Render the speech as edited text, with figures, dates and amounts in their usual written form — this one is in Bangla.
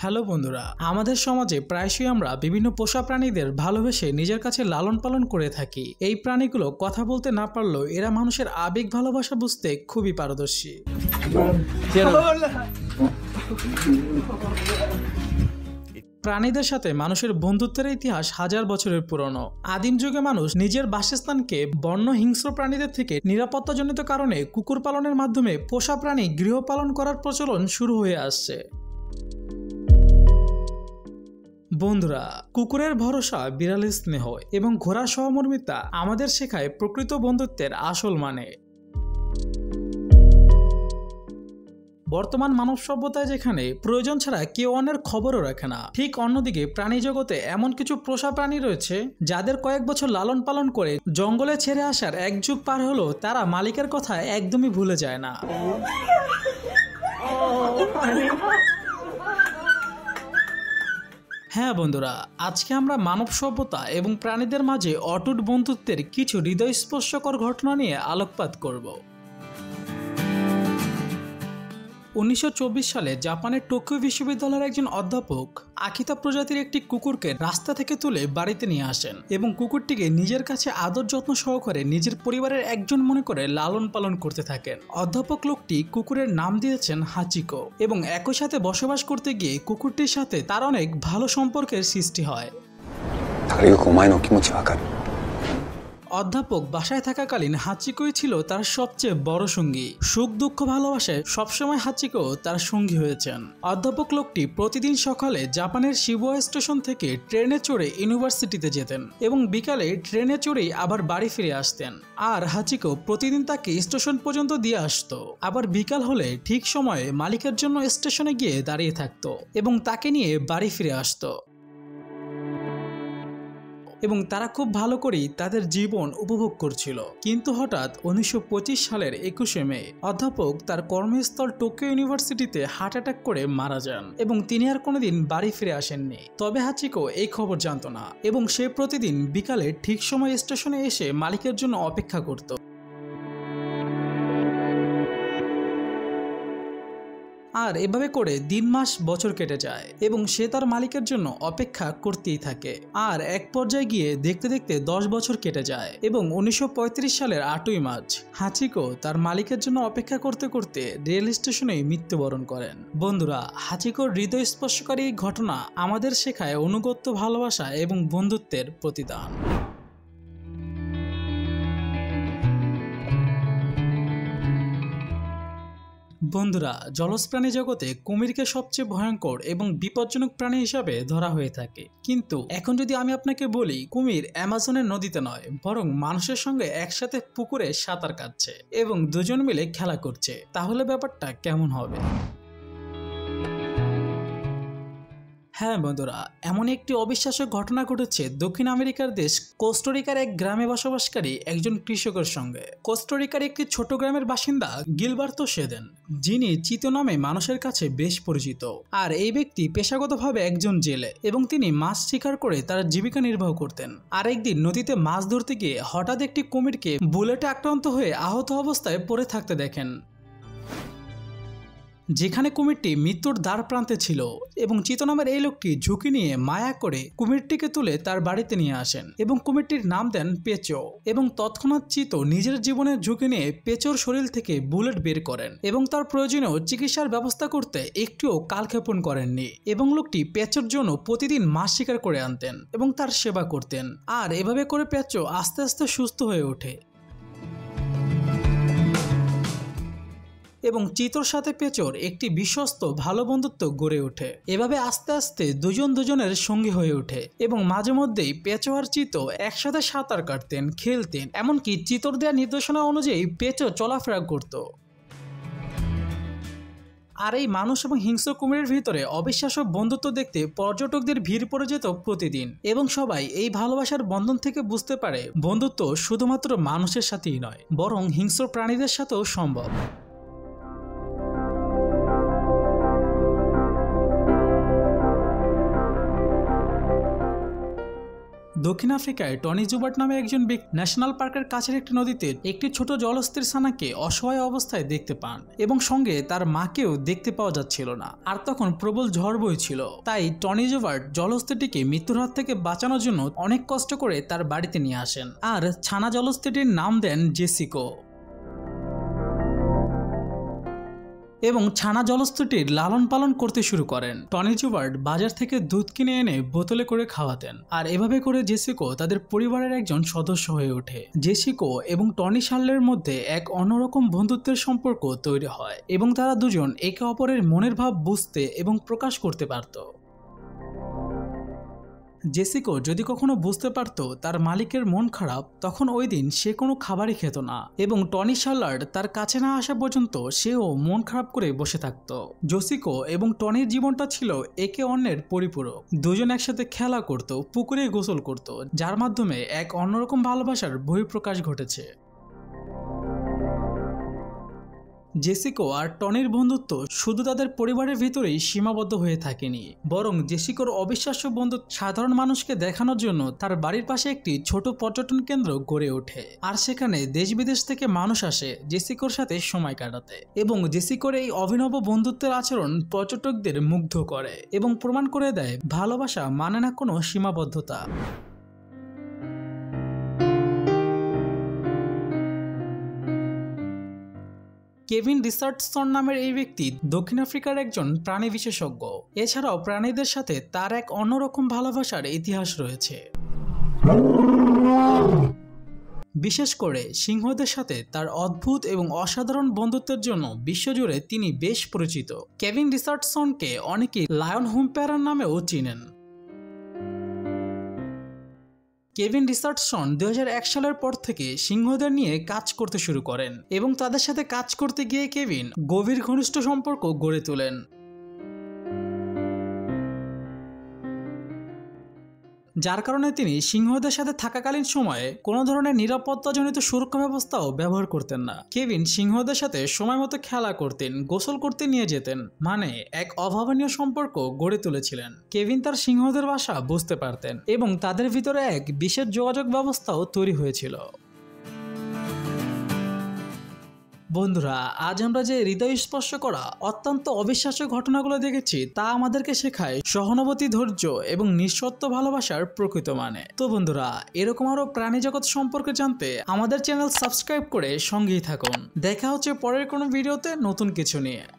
হ্যালো বন্ধুরা, আমাদের সমাজে প্রায়শই আমরা বিভিন্ন পোষা প্রাণীদের ভালোবেসে নিজের কাছে লালন পালন করে থাকি। এই প্রাণীগুলো কথা বলতে না পারলেও এরা মানুষের আবেগ ভালোবাসা বুঝতে খুবই পারদর্শী। প্রাণীদের সাথে মানুষের বন্ধুত্বের ইতিহাস হাজার বছরের পুরনো। আদিম যুগে মানুষ নিজের বাসস্থানকে বন্য হিংস্র প্রাণীদের থেকে নিরাপত্তাজনিত কারণে কুকুর পালনের মাধ্যমে পোষা প্রাণী গৃহপালন করার প্রচলন শুরু হয়ে আসছে। বন্ধুরা, কুকুরের ভরসা, বিড়ালের স্নেহ এবং ঘোড়ার সহমর্মিতা আমাদের শেখায় প্রকৃত বন্ধুত্বের আসল মানে। বর্তমান মানব সভ্যতায় যেখানে প্রয়োজন ছাড়া কেউ অন্যের খবরও রাখে না, ঠিক অন্যদিকে প্রাণী জগতে এমন কিছু পোষা প্রাণী রয়েছে যাদের কয়েক বছর লালন পালন করে জঙ্গলে ছেড়ে আসার এক যুগ পার হলো তারা মালিকের কথা একদমই ভুলে যায় না। হ্যাঁ বন্ধুরা, আজকে আমরা মানব সভ্যতা এবং প্রাণীদের মাঝে অটুট বন্ধুত্বের কিছু হৃদয়স্পর্শকর ঘটনা নিয়ে আলোকপাত করব। 1924 সালে জাপানের টোকিও বিশ্ববিদ্যালয়ের একজন অধ্যাপক আকিতা প্রজাতির একটি কুকুরকে রাস্তা থেকে তুলে বাড়িতে নিয়ে আসেন এবং কুকুরটিকে নিজের কাছে আদর যত্ন সহকারে নিজের পরিবারের একজন মনে করে লালন পালন করতে থাকেন। অধ্যাপক লোকটি কুকুরের নাম দিয়েছেন হাচিকো এবং একই সাথে বসবাস করতে গিয়ে কুকুরটির সাথে তার অনেক ভালো সম্পর্কের সৃষ্টি হয়। অধ্যাপক বাসায় থাকাকালীন হাচিকোই ছিল তার সবচেয়ে বড় সঙ্গী। সুখ দুঃখ ভালোবাসায় সবসময় হাচিকো তার সঙ্গী হয়েছেন। অধ্যাপক লোকটি প্রতিদিন সকালে জাপানের শিবুয়া স্টেশন থেকে ট্রেনে চড়ে ইউনিভার্সিটিতে যেতেন এবং বিকালে ট্রেনে চড়েই আবার বাড়ি ফিরে আসতেন। আর হাচিকো প্রতিদিন তাকে স্টেশন পর্যন্ত দিয়ে আসতো। আবার বিকাল হলে ঠিক সময়ে মালিকের জন্য স্টেশনে গিয়ে দাঁড়িয়ে থাকতো এবং তাকে নিয়ে বাড়ি ফিরে আসতো এবং তারা খুব ভালো করেই তাদের জীবন উপভোগ করছিল। কিন্তু হঠাৎ 1925 সালের 21শে মে অধ্যাপক তার কর্মস্থল টোকিও ইউনিভার্সিটিতে হার্ট অ্যাটাক করে মারা যান এবং তিনি আর কোনোদিন বাড়ি ফিরে আসেননি। তবে হাচিকো এই খবর জানতো না এবং সে প্রতিদিন বিকালে ঠিক সময় স্টেশনে এসে মালিকের জন্য অপেক্ষা করত। আর এভাবে করে দিন মাস বছর কেটে যায় এবং সে তার মালিকের জন্য অপেক্ষা করতেই থাকে। আর এক পর্যায়ে গিয়ে দেখতে দেখতে 10 বছর কেটে যায় এবং 1935 সালের 8ই মার্চ হাচিকো তার মালিকের জন্য অপেক্ষা করতে করতে রেল স্টেশনেই মৃত্যুবরণ করেন। বন্ধুরা, হাচিকোর হৃদয়স্পর্শকারী এই ঘটনা আমাদের শেখায় অনুগত্য, ভালোবাসা এবং বন্ধুত্বের প্রতিদান। বন্ধুরা, জলজ প্রাণী জগতে কুমিরকে সবচেয়ে ভয়ঙ্কর এবং বিপজ্জনক প্রাণী হিসাবে ধরা হয়ে থাকে। কিন্তু এখন যদি আমি আপনাকে বলি কুমির অ্যামাজনের নদীতে নয় বরং মানুষের সঙ্গে একসাথে পুকুরে সাঁতার কাটছে এবং দুজন মিলে খেলা করছে, তাহলে ব্যাপারটা কেমন হবে? হ্যাঁ বন্ধুরা, এমন একটি অবিশ্বাস্য ঘটনা ঘটেছে দক্ষিণ আমেরিকার দেশ কোস্টারিকার এক গ্রামে বসবাসকারী একজন কৃষকের সঙ্গে। কোস্টারিকার একটি ছোট গ্রামের বাসিন্দা গিলবার্তো সেদেন, যিনি চিতো নামে মানুষের কাছে বেশ পরিচিত। আর এই ব্যক্তি পেশাগতভাবে একজন জেলে এবং তিনি মাছ শিকার করে তার জীবিকা নির্বাহ করতেন। আর একদিন নদীতে মাছ ধরতে গিয়ে হঠাৎ একটি কুমিরকে বুলেটে আক্রান্ত হয়ে আহত অবস্থায় পড়ে থাকতে দেখেন, যেখানে কুমিরটি মৃত্যুর দ্বার প্রান্তে ছিল। এবং চিতো নামের এই লোকটি ঝুঁকি নিয়ে মায়া করে কুমিরটিকে তুলে তার বাড়িতে নিয়ে আসেন এবং কুমিরটির নাম দেন পেঁচো। এবং তৎক্ষণাৎ চিতো নিজের জীবনের ঝুঁকি নিয়ে পেঁচোর শরীর থেকে বুলেট বের করেন এবং তার প্রয়োজনীয় চিকিৎসার ব্যবস্থা করতে একটুও কালক্ষেপণ করেননি। এবং লোকটি পেঁচোর জন্য প্রতিদিন মাছ শিকার করে আনতেন এবং তার সেবা করতেন। আর এভাবে করে পেঁচো আস্তে আস্তে সুস্থ হয়ে ওঠে এবং চিতোর সাথে পেঁচোর একটি বিশ্বস্ত ভালো বন্ধুত্ব গড়ে ওঠে। এভাবে আস্তে আস্তে দুজন দুজনের সঙ্গী হয়ে ওঠে এবং মাঝে মধ্যেই পেঁচো আর চিতো একসাথে সাঁতার কাটতেন, খেলতেন, এমনকি চিতোর দেওয়া নির্দেশনা অনুযায়ী পেঁচো চলাফেরা করত। আর এই মানুষ এবং হিংস্র কুমিরের ভিতরে অবিশ্বাস্য বন্ধুত্ব দেখতে পর্যটকদের ভিড় পড়ে যেত প্রতিদিন এবং সবাই এই ভালোবাসার বন্ধন থেকে বুঝতে পারে বন্ধুত্ব শুধুমাত্র মানুষের সাথেই নয় বরং হিংস্র প্রাণীদের সাথেও সম্ভব। দক্ষিণ আফ্রিকায় টনি জুবার্ট নামে একজন ব্যক্তি ন্যাশনাল পার্কের কাছের একটি নদীতে একটি ছোট জলস্থির ছানাকে অসহায় অবস্থায় দেখতে পান এবং সঙ্গে তার মাকেও দেখতে পাওয়া যাচ্ছিল না। আর তখন প্রবল ঝড় বইছিল। তাই টনি জুবার্ট জলস্থিরটিকে মৃত্যুর হাত থেকে বাঁচানোর জন্য অনেক কষ্ট করে তার বাড়িতে নিয়ে আসেন আর ছানা জলস্থিরটির নাম দেন জেসিকো এবং ছানা জলস্থিরটির লালন পালন করতে শুরু করেন। টনি জুবার্ট বাজার থেকে দুধ কিনে এনে বোতলে করে খাওয়াতেন আর এভাবে করে জেসিকো তাদের পরিবারের একজন সদস্য হয়ে ওঠে। জেসিকো এবং টনি শার্লের মধ্যে এক অন্যরকম বন্ধুত্বের সম্পর্ক তৈরি হয় এবং তারা দুজন একে অপরের মনের ভাব বুঝতে এবং প্রকাশ করতে পারত। জেসিকো যদি কখনো বুঝতে পারত তার মালিকের মন খারাপ, তখন ওই দিন সে কোনো খাবারই খেত না এবং টনি শার্লার্ড তার কাছে না আসা পর্যন্ত সেও মন খারাপ করে বসে থাকত। জেসিকো এবং টনির জীবনটা ছিল একে অন্যের পরিপূরক। দুজন একসাথে খেলা করত, পুকুরে গোসল করত, যার মাধ্যমে এক অন্যরকম ভালোবাসার বহিঃপ্রকাশ ঘটেছে। জেসিকো আর টনির বন্ধুত্ব শুধু তাদের পরিবারের ভিতরেই সীমাবদ্ধ হয়ে থাকেনি, বরং জেসিকোর অবিশ্বাস্য বন্ধুত্ব সাধারণ মানুষকে দেখানোর জন্য তার বাড়ির পাশে একটি ছোট পর্যটন কেন্দ্র গড়ে ওঠে আর সেখানে দেশ বিদেশ থেকে মানুষ আসে জেসিকোর সাথে সময় কাটাতে। এবং জেসিকোর এই অভিনব বন্ধুত্বের আচরণ পর্যটকদের মুগ্ধ করে এবং প্রমাণ করে দেয় ভালোবাসা মানে না কোনো সীমাবদ্ধতা। কেভিন রিচার্ডসন নামের এই ব্যক্তি দক্ষিণ আফ্রিকার একজন প্রাণী বিশেষজ্ঞ। এছাড়াও প্রাণীদের সাথে তার এক অন্যরকম ভালোবাসার ইতিহাস রয়েছে। বিশেষ করে সিংহদের সাথে তার অদ্ভুত এবং অসাধারণ বন্ধুত্বের জন্য বিশ্বজুড়ে তিনি বেশ পরিচিত। কেভিন রিচার্ডসনকে অনেকেই লায়ন হুম্প্যারার নামেও চিনেন। কেভিন রিচার্ডসন 2001 সালের পর থেকে সিংহদের নিয়ে কাজ করতে শুরু করেন এবং তাদের সাথে কাজ করতে গিয়ে কেভিন গভীর ঘনিষ্ঠ সম্পর্ক গড়ে তোলেন। যার কারণে তিনি সিংহদের সাথে থাকাকালীন সময়ে কোনো ধরনের নিরাপত্তাজনিত সুরক্ষা ব্যবস্থাও ব্যবহার করতেন না। কেভিন সিংহদের সাথে সময় মতো খেলা করতেন, গোসল করতে নিয়ে যেতেন, মানে এক অভাবনীয় সম্পর্ক গড়ে তুলেছিলেন। কেভিন তার সিংহদের ভাষা বুঝতে পারতেন এবং তাদের ভিতরে এক বিশেষ যোগাযোগ ব্যবস্থাও তৈরি হয়েছিল। বন্ধুরা, আজ আমরা যে হৃদয় স্পর্শ করা অত্যন্ত অবিশ্বাস্য ঘটনাগুলো দেখেছি তা আমাদেরকে শেখায় সহানুভূতি, ধৈর্য এবং নিঃশর্ত ভালোবাসার প্রকৃত মানে। তো বন্ধুরা, এরকম আরো প্রাণী জগৎ সম্পর্কে জানতে আমাদের চ্যানেল সাবস্ক্রাইব করে সঙ্গেই থাকুন। দেখা হচ্ছে পরের কোনো ভিডিওতে নতুন কিছু নিয়ে।